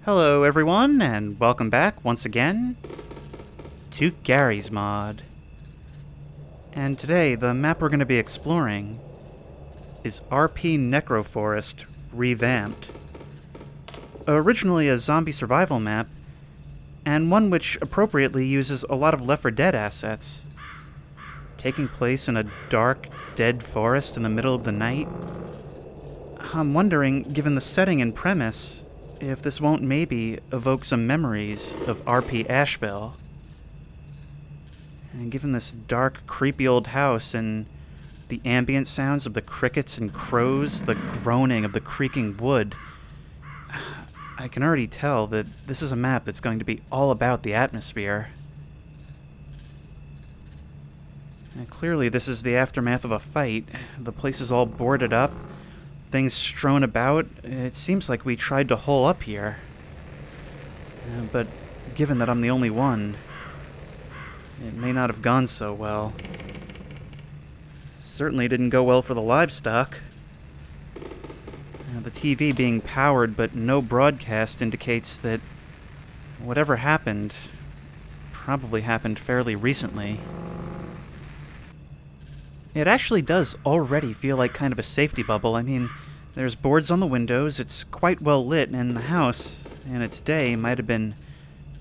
Hello everyone, and welcome back once again to Gary's Mod. And today, the map we're going to be exploring is RP Necro Forest Revamped. Originally a zombie survival map, and one which appropriately uses a lot of Left 4 Dead assets. Taking place in a dark, dead forest in the middle of the night. I'm wondering, given the setting and premise, if this won't maybe evoke some memories of RP Asheville. And given this dark, creepy old house and the ambient sounds of the crickets and crows, the groaning of the creaking wood, I can already tell that this is a map that's going to be all about the atmosphere. And clearly this is the aftermath of a fight. The place is all boarded up, things strewn about. It seems like we tried to hole up here. But given that I'm the only one, it may not have gone so well. Certainly didn't go well for the livestock. The TV being powered but no broadcast indicates that whatever happened probably happened fairly recently. It actually does already feel like kind of a safety bubble. I mean, there's boards on the windows, it's quite well lit, and the house, in its day, might have been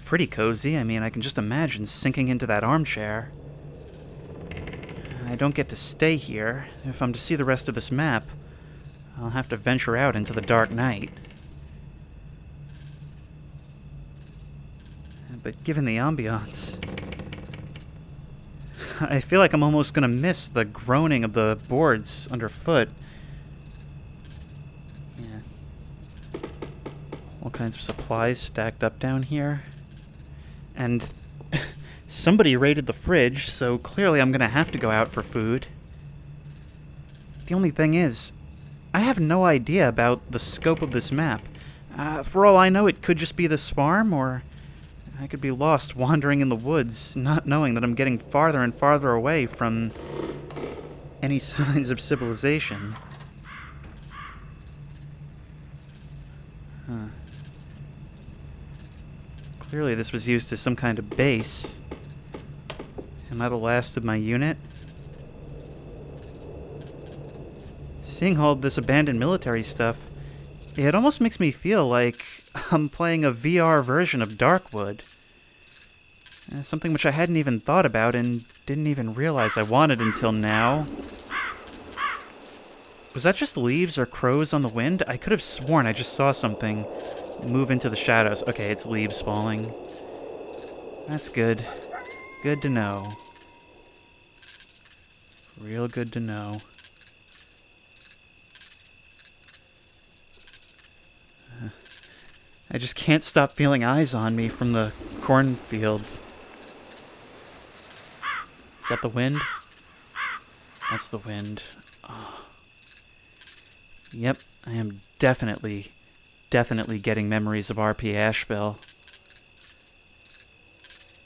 pretty cozy. I mean, I can just imagine sinking into that armchair. I don't get to stay here. If I'm to see the rest of this map, I'll have to venture out into the dark night. But given the ambiance, I feel like I'm almost gonna miss the groaning of the boards underfoot. Yeah. All kinds of supplies stacked up down here. And somebody raided the fridge, so clearly I'm gonna have to go out for food. The only thing is, I have no idea about the scope of this map. For all I know, it could just be this farm, or I could be lost wandering in the woods, not knowing that I'm getting farther and farther away from any signs of civilization. Huh. Clearly this was used as some kind of base. Am I the last of my unit? Seeing all this abandoned military stuff, it almost makes me feel like I'm playing a VR version of Darkwood. Something which I hadn't even thought about and didn't even realize I wanted until now. Was that just leaves or crows on the wind? I could have sworn I just saw something move into the shadows. Okay, it's leaves falling. That's good. Good to know. Real good to know. I just can't stop feeling eyes on me from the cornfield. Is that the wind? That's the wind. Oh. Yep, I am definitely getting memories of RP Asheville.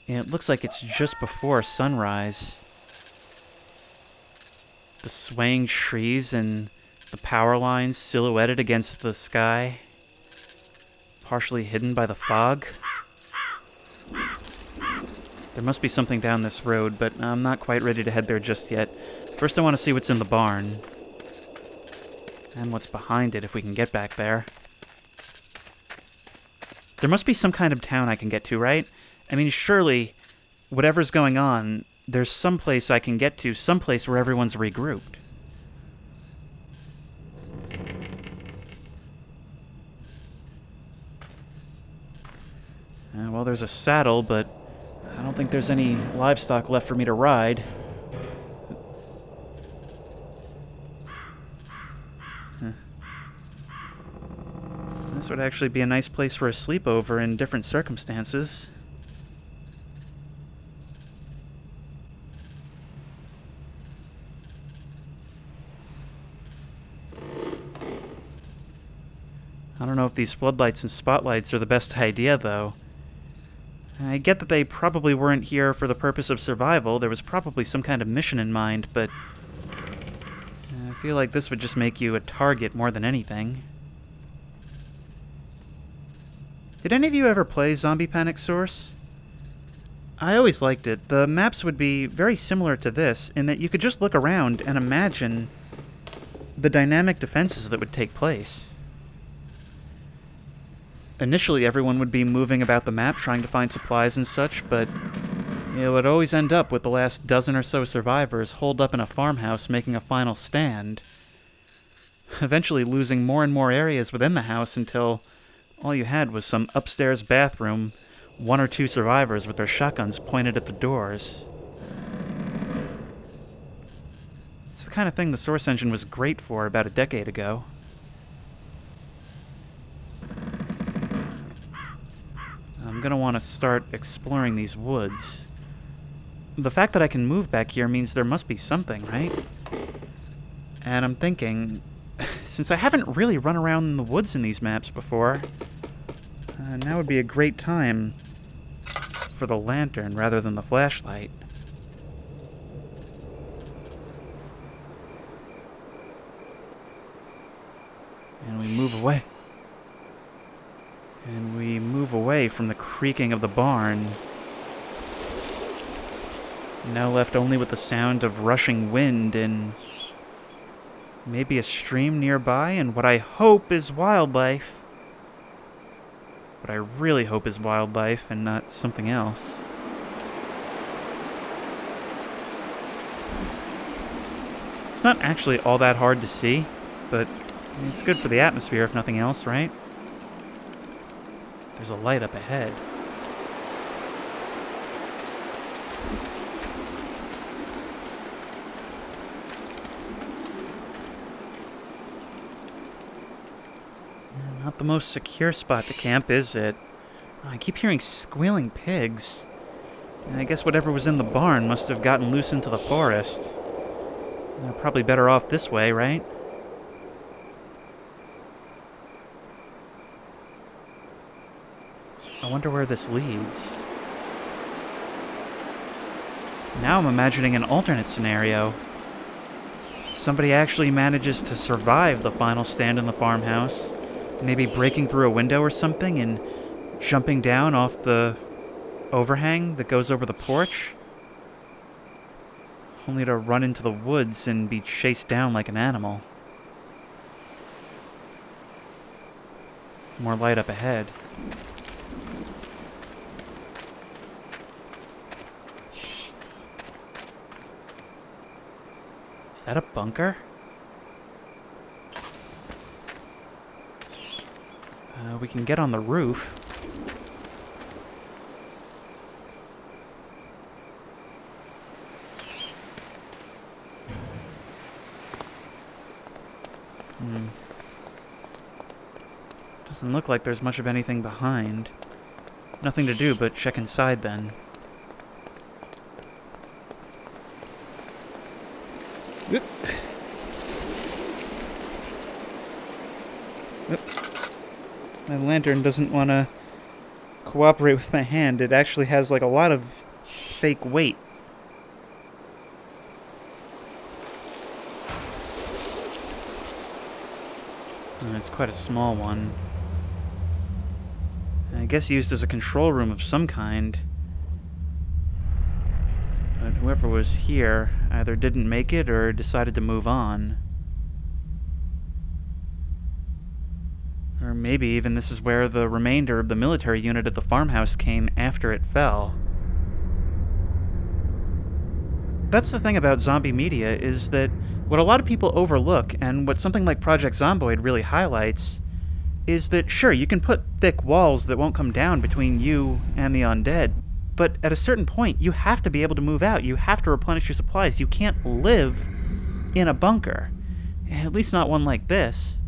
And it looks like it's just before sunrise. The swaying trees and the power lines silhouetted against the sky, partially hidden by the fog. There must be something down this road, but I'm not quite ready to head there just yet. First I want to see what's in the barn. And what's behind it if we can get back there. There must be some kind of town I can get to, right? I mean, surely, whatever's going on, there's some place I can get to, some place where everyone's regrouped. Well, there's a saddle, but I don't think there's any livestock left for me to ride. This would actually be a nice place for a sleepover in different circumstances. I don't know if these floodlights and spotlights are the best idea, though. I get that they probably weren't here for the purpose of survival. There was probably some kind of mission in mind, but I feel like this would just make you a target more than anything. Did any of you ever play Zombie Panic Source? I always liked it. The maps would be very similar to this in that you could just look around and imagine the dynamic defenses that would take place. Initially, everyone would be moving about the map trying to find supplies and such, but it would always end up with the last dozen or so survivors holed up in a farmhouse making a final stand, eventually losing more and more areas within the house until all you had was some upstairs bathroom, one or two survivors with their shotguns pointed at the doors. It's the kind of thing the Source engine was great for about a decade ago. I'm gonna want to start exploring these woods. The fact that I can move back here means there must be something, right? And I'm thinking, since I haven't really run around in the woods in these maps before, now would be a great time for the lantern rather than the flashlight. And we move away. And we move away from the creaking of the barn. Now left only with the sound of rushing wind and maybe a stream nearby and what I hope is wildlife. What I really hope is wildlife and not something else. It's not actually all that hard to see, but it's good for the atmosphere if nothing else, right? There's a light up ahead. Not the most secure spot to camp, is it? I keep hearing squealing pigs. I guess whatever was in the barn must have gotten loose into the forest. They're probably better off this way, right? I wonder where this leads. Now I'm imagining an alternate scenario. Somebody actually manages to survive the final stand in the farmhouse, maybe breaking through a window or something and jumping down off the overhang that goes over the porch, only to run into the woods and be chased down like an animal. More light up ahead. Is that a bunker? We can get on the roof. Doesn't look like there's much of anything behind. Nothing to do but check inside then. Yep. Yep. My lantern doesn't want to cooperate with my hand. It actually has like a lot of fake weight. And it's quite a small one. I guess used as a control room of some kind. But whoever was here either didn't make it or decided to move on. Or maybe even this is where the remainder of the military unit at the farmhouse came after it fell. That's the thing about zombie media, is that what a lot of people overlook, and what something like Project Zomboid really highlights, is that sure, you can put thick walls that won't come down between you and the undead, but at a certain point, you have to be able to move out. You have to replenish your supplies. You can't live in a bunker. At least not one like this.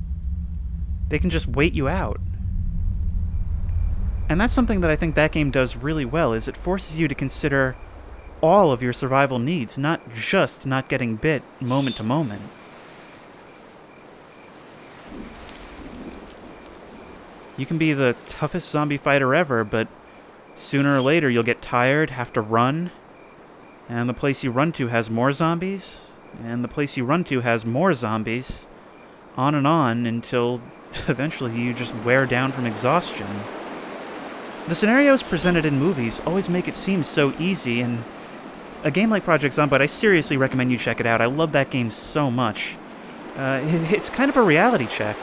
They can just wait you out. And that's something that I think that game does really well, is it forces you to consider all of your survival needs, not just not getting bit moment to moment. You can be the toughest zombie fighter ever, but sooner or later you'll get tired, have to run, and the place you run to has more zombies, and the place you run to has more zombies, on and on until eventually you just wear down from exhaustion. The scenarios presented in movies always make it seem so easy, and a game like Project Zomboid, I seriously recommend you check it out. I love that game so much. It's kind of a reality check.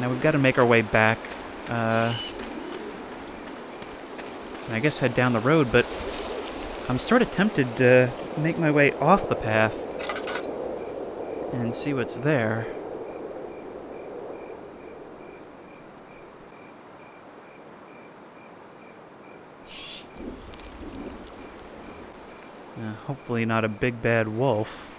Now we've got to make our way back. I guess head down the road, but I'm sort of tempted to make my way off the path and see what's there. Hopefully not a big bad wolf.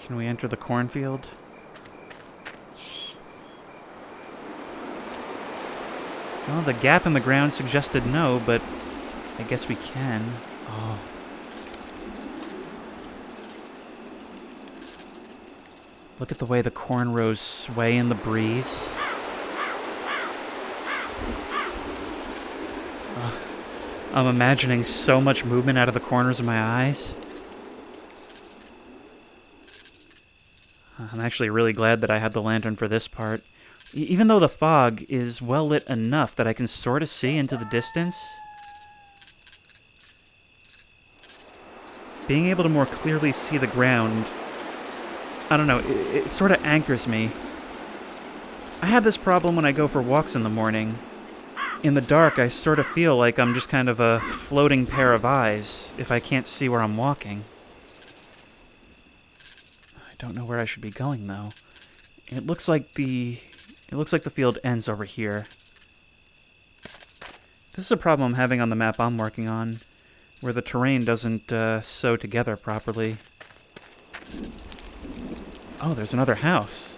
Can we enter the cornfield? Well, the gap in the ground suggested no, but I guess we can. Oh. Look at the way the corn rows sway in the breeze. I'm imagining so much movement out of the corners of my eyes. I'm actually really glad that I had the lantern for this part. Even though the fog is well lit enough that I can sort of see into the distance, being able to more clearly see the ground, I don't know, it sort of anchors me. I have this problem when I go for walks in the morning. In the dark, I sort of feel like I'm just kind of a floating pair of eyes if I can't see where I'm walking. I don't know where I should be going, though. It looks like the field ends over here. This is a problem I'm having on the map I'm working on, where the terrain doesn't sew together properly. Oh, there's another house.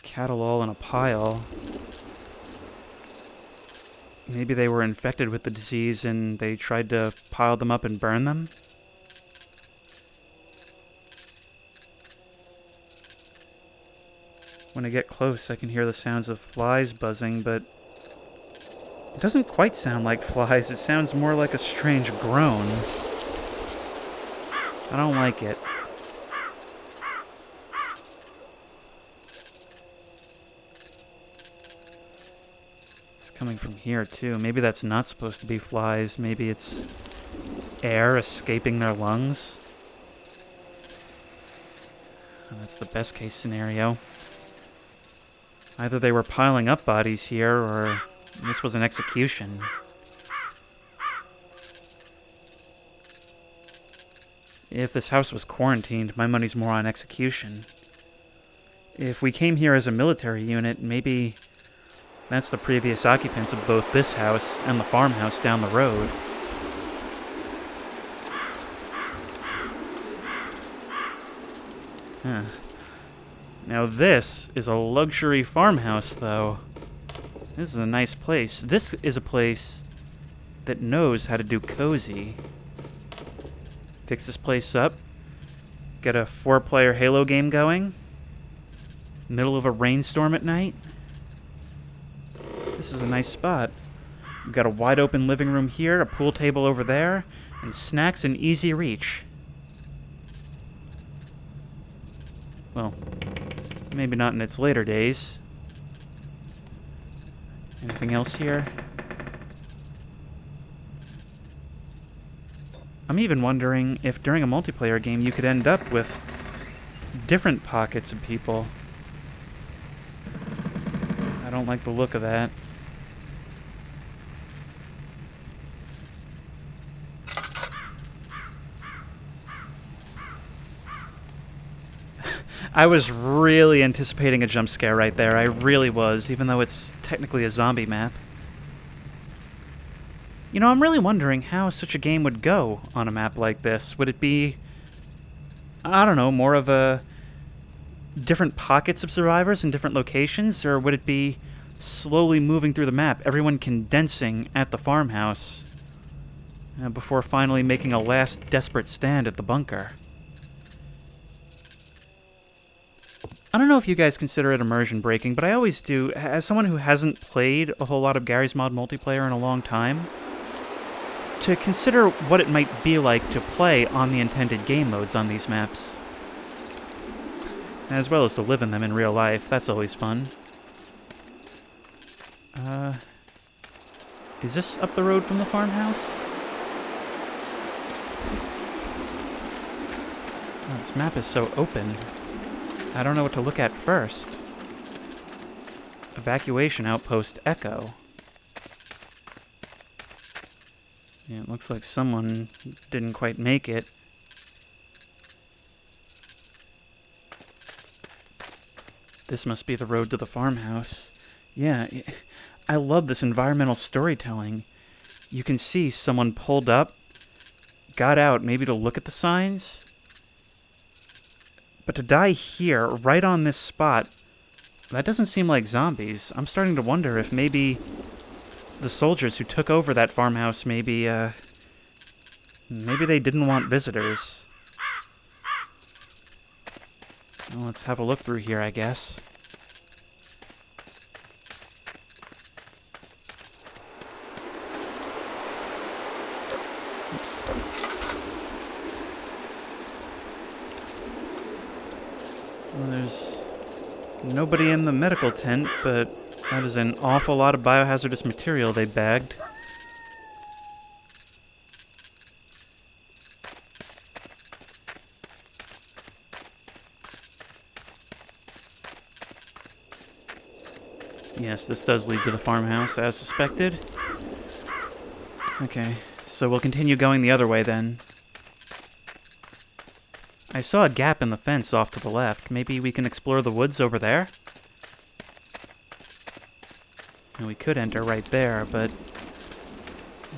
Cattle all in a pile. Maybe they were infected with the disease and they tried to pile them up and burn them? When I get close, I can hear the sounds of flies buzzing, but it doesn't quite sound like flies. It sounds more like a strange groan. I don't like it. Coming from here, too. Maybe that's not supposed to be flies. Maybe it's air escaping their lungs. And that's the best case scenario. Either they were piling up bodies here, or this was an execution. If this house was quarantined, my money's more on execution. If we came here as a military unit, maybe that's the previous occupants of both this house and the farmhouse down the road. Huh. Now this is a luxury farmhouse, though. This is a nice place. This is a place that knows how to do cozy. Fix this place up. Get a 4-player Halo game going. Middle of a rainstorm at night. This is a nice spot. We've got a wide open living room here, a pool table over there, and snacks in easy reach. Well, maybe not in its later days. Anything else here? I'm even wondering if during a multiplayer game you could end up with different pockets of people. I don't like the look of that. I was really anticipating a jump scare right there. I really was, even though it's technically a zombie map. You know, I'm really wondering how such a game would go on a map like this. Would it be, I don't know, more of a different pockets of survivors in different locations? Or would it be slowly moving through the map, everyone condensing at the farmhouse, before finally making a last desperate stand at the bunker? I don't know if you guys consider it immersion breaking, but I always do. As someone who hasn't played a whole lot of Garry's Mod multiplayer in a long time, to consider what it might be like to play on the intended game modes on these maps, as well as to live in them in real life. That's always fun. Is this up the road from the farmhouse? Oh, this map is so open. I don't know what to look at first. Evacuation outpost Echo. Yeah, it looks like someone didn't quite make it. This must be the road to the farmhouse. Yeah, I love this environmental storytelling. You can see someone pulled up, got out maybe to look at the signs, but to die here, right on this spot, that doesn't seem like zombies. I'm starting to wonder if maybe the soldiers who took over that farmhouse, maybe they didn't want visitors. Well, let's have a look through here, I guess. Oops. Well, there's nobody in the medical tent, but that is an awful lot of biohazardous material they bagged. Yes, this does lead to the farmhouse, as suspected. Okay, so we'll continue going the other way then. I saw a gap in the fence off to the left. Maybe we can explore the woods over there? And we could enter right there, but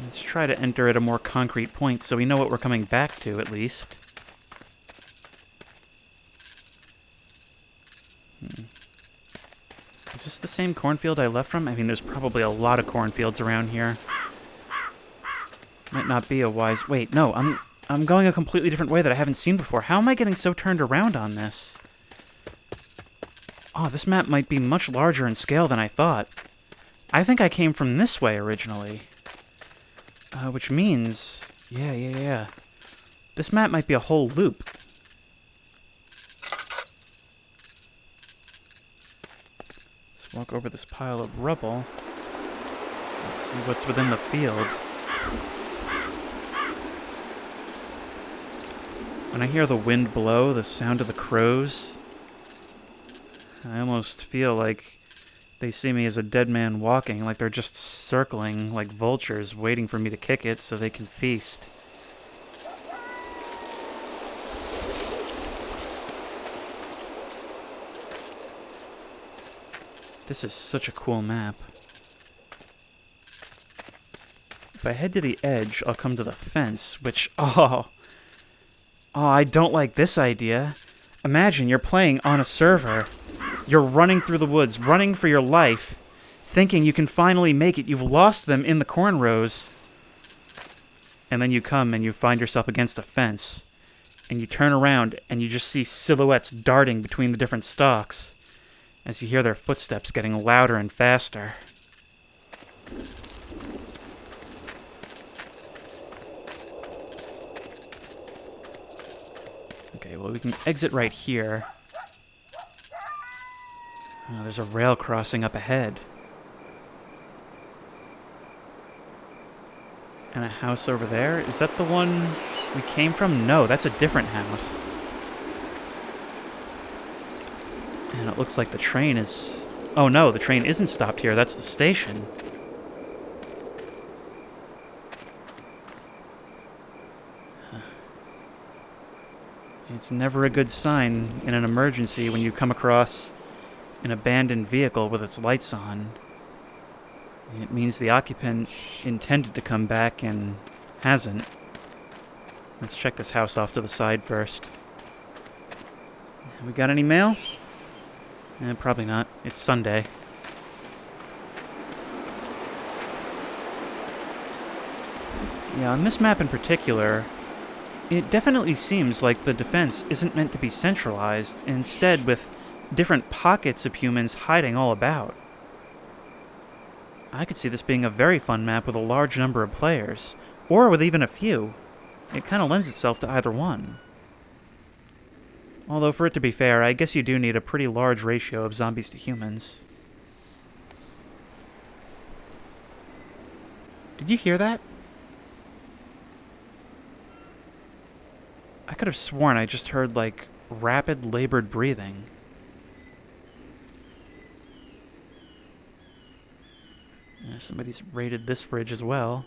let's try to enter at a more concrete point so we know what we're coming back to, at least. Is this the same cornfield I left from? I mean, there's probably a lot of cornfields around here. Might not be a wise... Wait, no, I'm going a completely different way that I haven't seen before. How am I getting so turned around on this? Oh, this map might be much larger in scale than I thought. I think I came from this way originally. Which means... Yeah. This map might be a whole loop. Let's walk over this pile of rubble. Let's see what's within the field. When I hear the wind blow, the sound of the crows, I almost feel like they see me as a dead man walking, like they're just circling like vultures, waiting for me to kick it so they can feast. This is such a cool map. If I head to the edge, I'll come to the fence, which, oh, I don't like this idea. Imagine you're playing on a server. You're running through the woods, running for your life, thinking you can finally make it. You've lost them in the corn rows. And then you come and you find yourself against a fence. And you turn around and you just see silhouettes darting between the different stalks as you hear their footsteps getting louder and faster. Okay, well, we can exit right here. Oh, there's a rail crossing up ahead. And a house over there? Is that the one we came from? No, that's a different house. And it looks like the train is... Oh no, the train isn't stopped here. That's the station. It's never a good sign in an emergency when you come across an abandoned vehicle with its lights on. It means the occupant intended to come back and hasn't. Let's check this house off to the side first. We got any mail? Probably not. It's Sunday. Yeah, on this map in particular, it definitely seems like the defense isn't meant to be centralized. Instead, with different pockets of humans hiding all about. I could see this being a very fun map with a large number of players, or with even a few. It kind of lends itself to either one. Although, for it to be fair, I guess you do need a pretty large ratio of zombies to humans. Did you hear that? I could have sworn I just heard, like, rapid, labored breathing. Yeah, somebody's raided this fridge as well.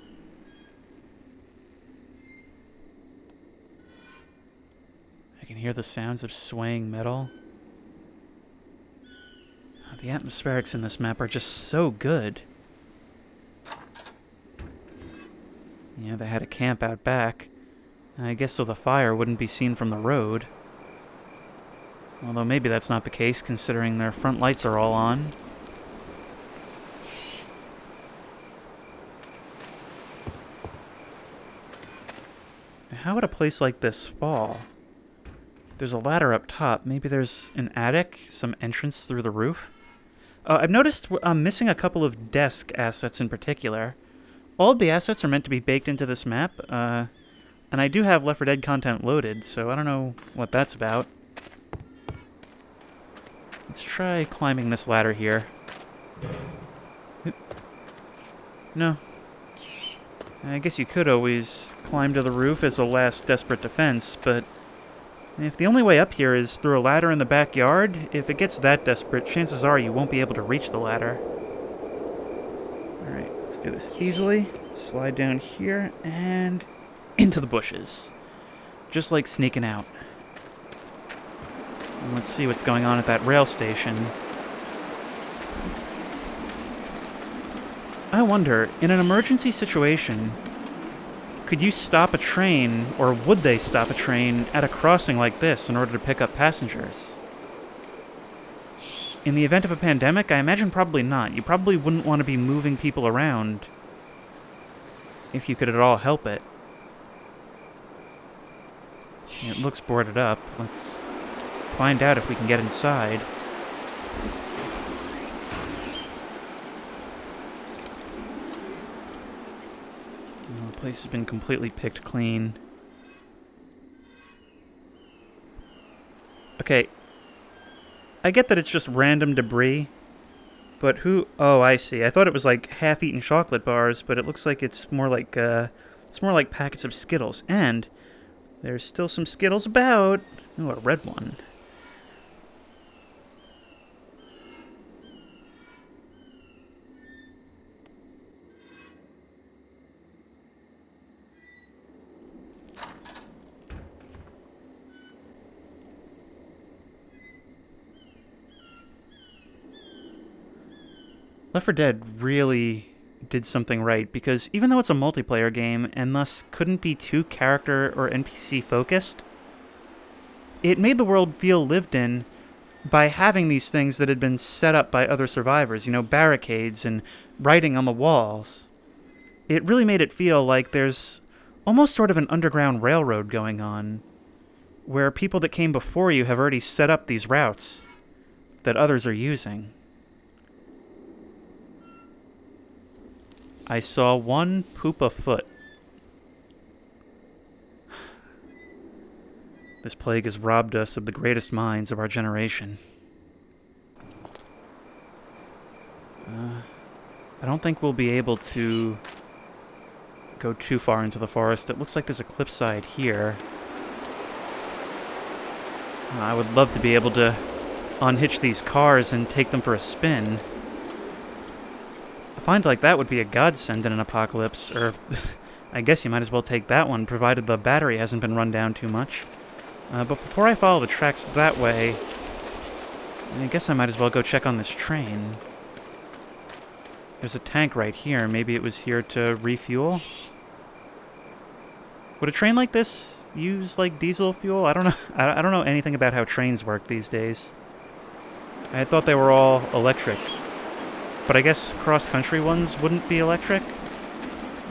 I can hear the sounds of swaying metal. The atmospherics in this map are just so good. Yeah, they had a camp out back. I guess so the fire wouldn't be seen from the road. Although maybe that's not the case, considering their front lights are all on. How would a place like this fall? There's a ladder up top. Maybe there's an attic, some entrance through the roof. I've noticed I'm missing a couple of desk assets in particular. All of the assets are meant to be baked into this map, and I do have Left 4 Dead content loaded, so I don't know what that's about. Let's try climbing this ladder here. No. I guess you could always climb to the roof as a last desperate defense, but if the only way up here is through a ladder in the backyard, if it gets that desperate, chances are you won't be able to reach the ladder. Alright, let's do this easily. Slide down here and into the bushes. Just like sneaking out. And let's see what's going on at that rail station. I wonder, in an emergency situation, could you stop a train, or would they stop a train at a crossing like this in order to pick up passengers? In the event of a pandemic, I imagine probably not. You probably wouldn't want to be moving people around if you could at all help it. It looks boarded up. Let's find out if we can get inside. The place has been completely picked clean. Okay. I get that it's just random debris, but who... Oh, I see. I thought it was like half-eaten chocolate bars, but it looks like it's more like packets of Skittles. And there's still some Skittles about. Oh, a red one. Left 4 Dead really did something right, because even though it's a multiplayer game and thus couldn't be too character or NPC focused, it made the world feel lived in by having these things that had been set up by other survivors, you know, barricades and writing on the walls. It really made it feel like there's almost sort of an underground railroad going on, where people that came before you have already set up these routes that others are using. I saw one poop a foot. This plague has robbed us of the greatest minds of our generation. I don't think we'll be able to go too far into the forest. It looks like there's a cliffside here. I would love to be able to unhitch these cars and take them for a spin. A find like that would be a godsend in an apocalypse, or I guess you might as well take that one, provided the battery hasn't been run down too much. But before I follow the tracks that way, I guess I might as well go check on this train. There's a tank right here. Maybe it was here to refuel? Would a train like this use, like, diesel fuel? I don't know. I don't know anything about how trains work these days. I thought they were all electric. But I guess cross-country ones wouldn't be electric?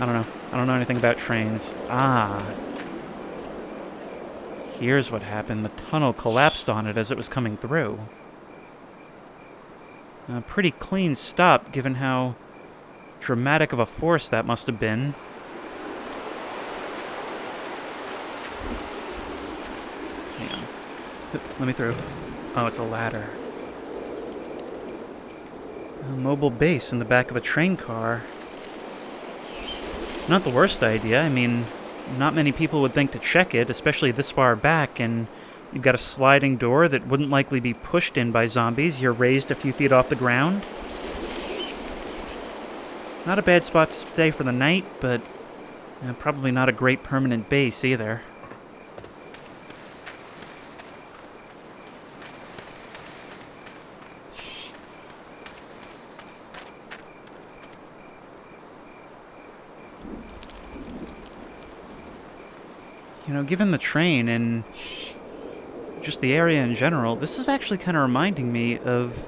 I don't know. I don't know anything about trains. Ah. Here's what happened. The tunnel collapsed on it as it was coming through. A pretty clean stop, given how dramatic of a force that must have been. Hang on. Let me through. Oh, it's a ladder. A mobile base in the back of a train car. Not the worst idea. I mean, not many people would think to check it, especially this far back, and you've got a sliding door that wouldn't likely be pushed in by zombies. You're raised a few feet off the ground. Not a bad spot to stay for the night, but probably not a great permanent base either. You know, given the train and just the area in general, this is actually kind of reminding me of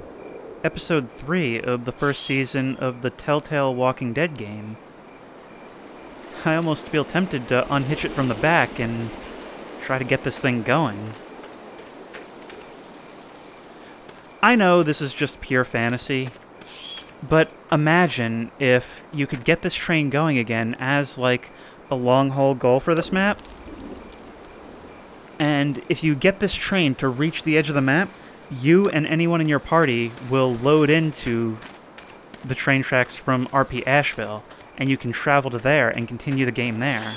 Episode 3 of the first season of the Telltale Walking Dead game. I almost feel tempted to unhitch it from the back and try to get this thing going. I know this is just pure fantasy, but imagine if you could get this train going again as, like, a long-haul goal for this map. And if you get this train to reach the edge of the map, you and anyone in your party will load into the train tracks from RP Asheville, and you can travel to there and continue the game there.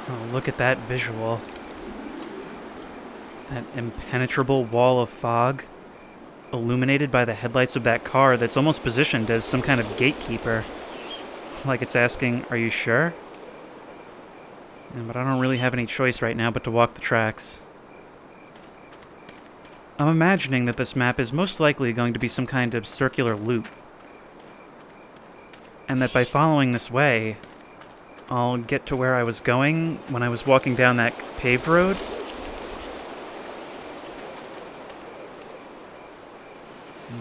Oh, look at that visual. That impenetrable wall of fog, illuminated by the headlights of that car that's almost positioned as some kind of gatekeeper. Like it's asking, are you sure? Yeah, but I don't really have any choice right now but to walk the tracks. I'm imagining that this map is most likely going to be some kind of circular loop. And that by following this way, I'll get to where I was going when I was walking down that paved road.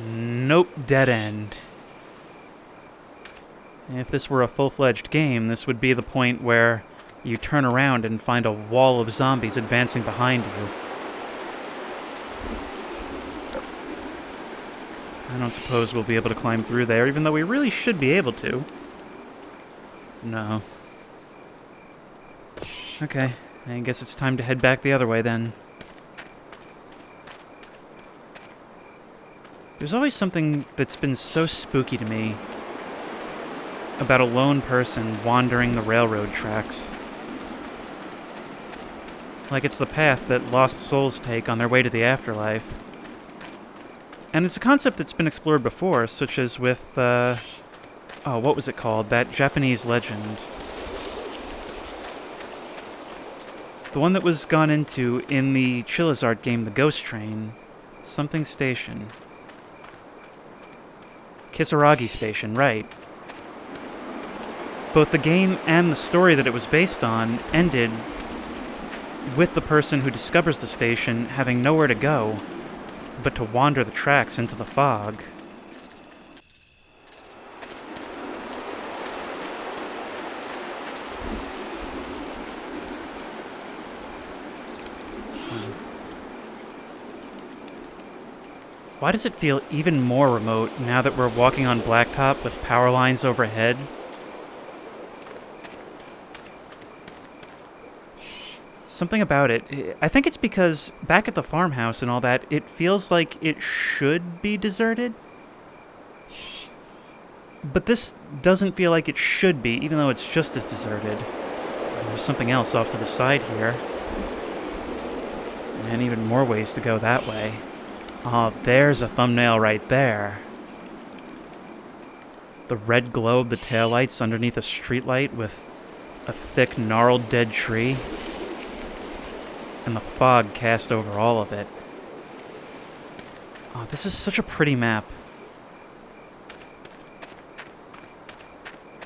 Nope, dead end. If this were a full-fledged game, this would be the point where you turn around and find a wall of zombies advancing behind you. I don't suppose we'll be able to climb through there, even though we really should be able to. No. Okay, I guess it's time to head back the other way then. There's always something that's been so spooky to me about a lone person wandering the railroad tracks. Like it's the path that lost souls take on their way to the afterlife. And it's a concept that's been explored before, such as with, what was it called? That Japanese legend. The one that was gone into in the Chilizart game, The Ghost Train. Something Station. Kisaragi Station, right. Both the game and the story that it was based on ended with the person who discovers the station having nowhere to go but to wander the tracks into the fog. Why does it feel even more remote now that we're walking on blacktop with power lines overhead? Something about it. I think it's because back at the farmhouse and all that, it feels like it should be deserted. But this doesn't feel like it should be, even though it's just as deserted. There's something else off to the side here. And even more ways to go that way. Oh, there's a thumbnail right there. The red glow of the taillights underneath a streetlight with a thick, gnarled dead tree. And the fog cast over all of it. Oh, this is such a pretty map.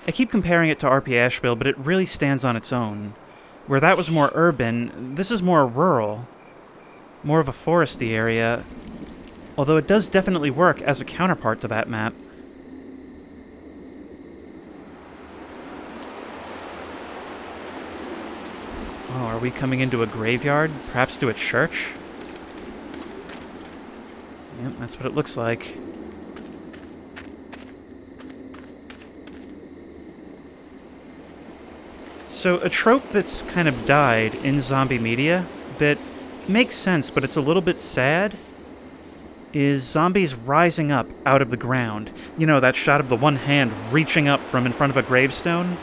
I keep comparing it to RP Asheville, but it really stands on its own. Where that was more urban, this is more rural. More of a foresty area. Although it does definitely work as a counterpart to that map. Oh, are we coming into a graveyard? Perhaps to a church? Yep, that's what it looks like. So, a trope that's kind of died in zombie media that makes sense, but it's a little bit sad, is zombies rising up out of the ground. You know, that shot of the one hand reaching up from in front of a gravestone?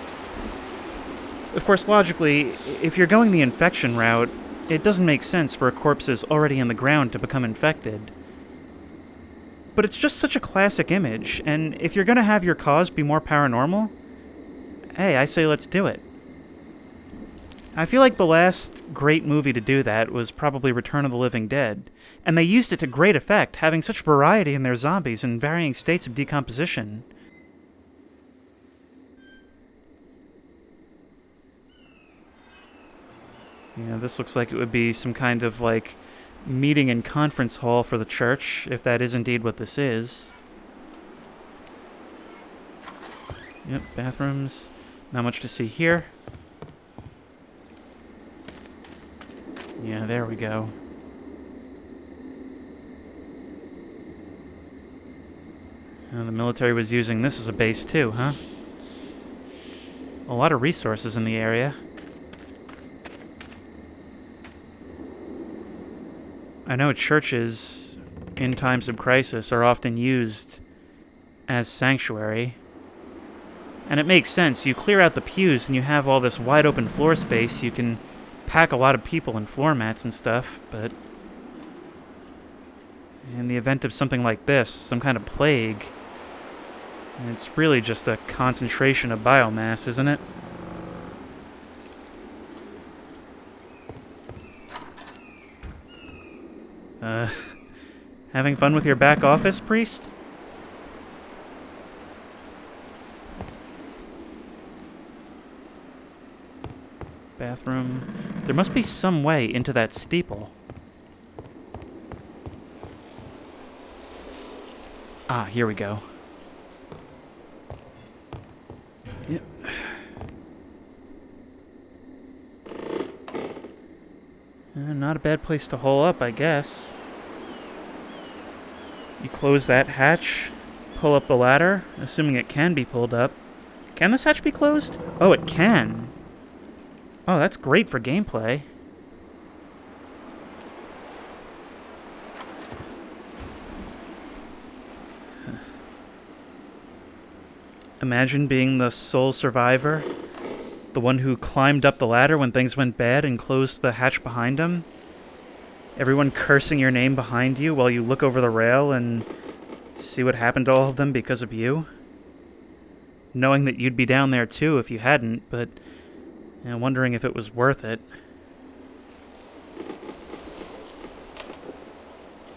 Of course, logically, if you're going the infection route, it doesn't make sense for a corpse already in the ground to become infected. But it's just such a classic image, and if you're gonna have your cause be more paranormal, hey, I say let's do it. I feel like the last great movie to do that was probably Return of the Living Dead, and they used it to great effect, having such variety in their zombies in varying states of decomposition. Yeah, this looks like it would be some kind of, like, meeting and conference hall for the church, if that is indeed what this is. Yep, bathrooms. Not much to see here. Yeah, there we go. And the military was using this as a base too, huh? A lot of resources in the area. I know churches, in times of crisis, are often used as sanctuary. And it makes sense. You clear out the pews and you have all this wide open floor space. You can pack a lot of people in floor mats and stuff, but in the event of something like this, some kind of plague, it's really just a concentration of biomass, isn't it? Having fun with your back office, priest? Bathroom. There must be some way into that steeple. Ah, here we go. Yep. Not a bad place to hole up, I guess. You close that hatch, pull up the ladder, assuming it can be pulled up. Can this hatch be closed? Oh, it can. Oh, that's great for gameplay. Imagine being the sole survivor, the one who climbed up the ladder when things went bad and closed the hatch behind him. Everyone cursing your name behind you while you look over the rail and see what happened to all of them because of you. Knowing that you'd be down there too if you hadn't, but wondering if it was worth it.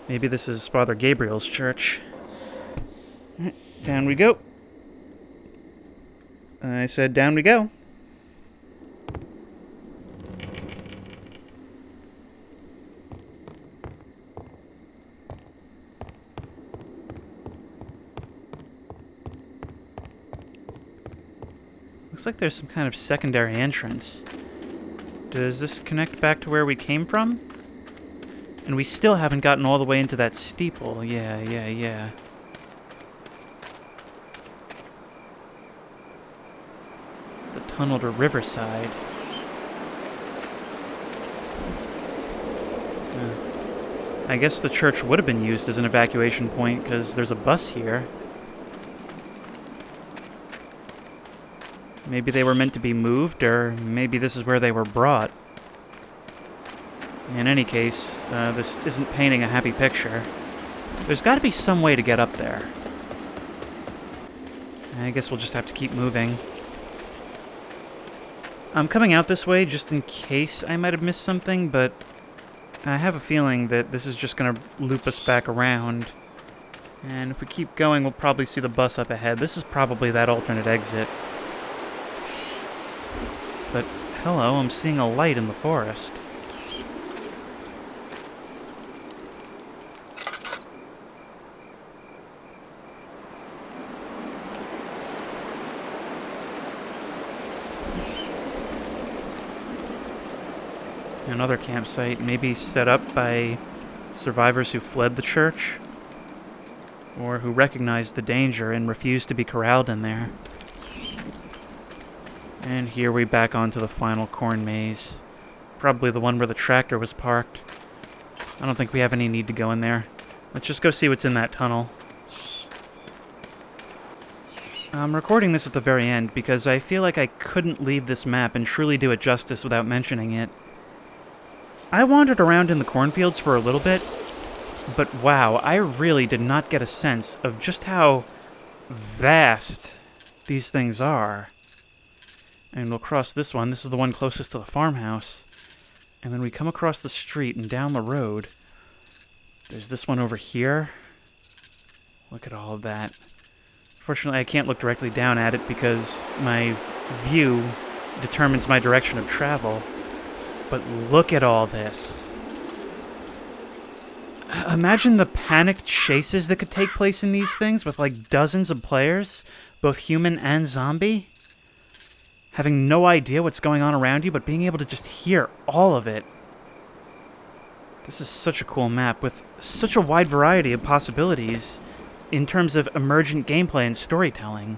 Maybe this is Father Gabriel's church. Down we go. I said down we go. Looks like there's some kind of secondary entrance. Does this connect back to where we came from? And we still haven't gotten all the way into that steeple. Yeah. The tunnel to Riverside. I guess the church would have been used as an evacuation point because there's a bus here. Maybe they were meant to be moved, or maybe this is where they were brought. In any case, this isn't painting a happy picture. There's got to be some way to get up there. I guess we'll just have to keep moving. I'm coming out this way just in case I might have missed something, but I have a feeling that this is just going to loop us back around. And if we keep going, we'll probably see the bus up ahead. This is probably that alternate exit. But, hello, I'm seeing a light in the forest. Another campsite, maybe set up by survivors who fled the church, or who recognized the danger and refused to be corralled in there. And here we back onto the final corn maze. Probably the one where the tractor was parked. I don't think we have any need to go in there. Let's just go see what's in that tunnel. I'm recording this at the very end because I feel like I couldn't leave this map and truly do it justice without mentioning it. I wandered around in the cornfields for a little bit, but wow, I really did not get a sense of just how vast these things are. And we'll cross this one. This is the one closest to the farmhouse. And then we come across the street and down the road. There's this one over here. Look at all of that. Fortunately, I can't look directly down at it because my view determines my direction of travel. But look at all this. Imagine the panicked chases that could take place in these things with like dozens of players, both human and zombie. Having no idea what's going on around you, but being able to just hear all of it. This is such a cool map with such a wide variety of possibilities in terms of emergent gameplay and storytelling.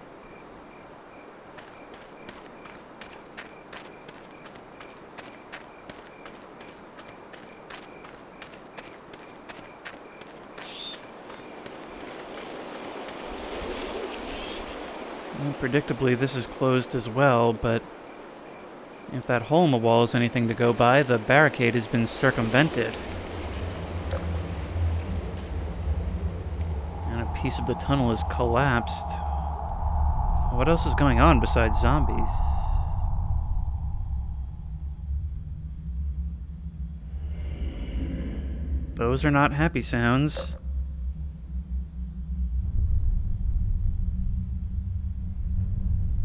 Well, predictably, this is closed as well, but if that hole in the wall is anything to go by, the barricade has been circumvented. And a piece of the tunnel is collapsed. What else is going on besides zombies? Those are not happy sounds.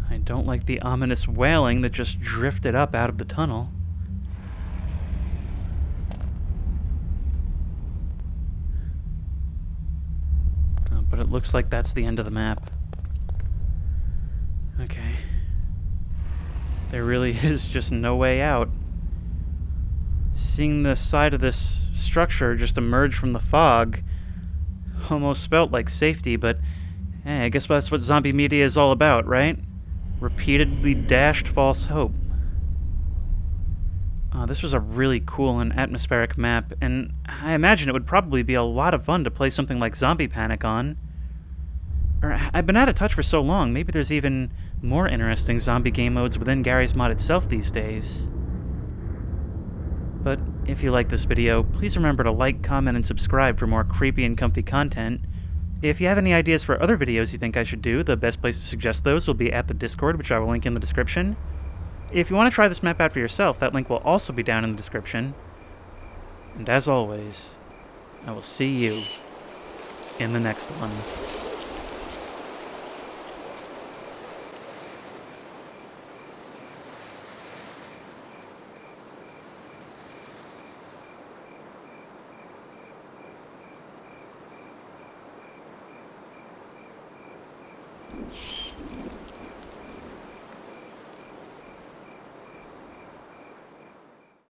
I don't like the ominous wailing that just drifted up out of the tunnel. But it looks like that's the end of the map. Okay. There really is just no way out. Seeing the side of this structure just emerge from the fog almost felt like safety, but hey, I guess that's what zombie media is all about, right? Repeatedly dashed false hope. This was a really cool and atmospheric map, and I imagine it would probably be a lot of fun to play something like Zombie Panic on. I've been out of touch for so long, maybe there's even more interesting zombie game modes within Garry's Mod itself these days. But if you like this video, please remember to like, comment, and subscribe for more creepy and comfy content. If you have any ideas for other videos you think I should do, the best place to suggest those will be at the Discord, which I will link in the description. If you want to try this map out for yourself, that link will also be down in the description. And as always, I will see you in the next one.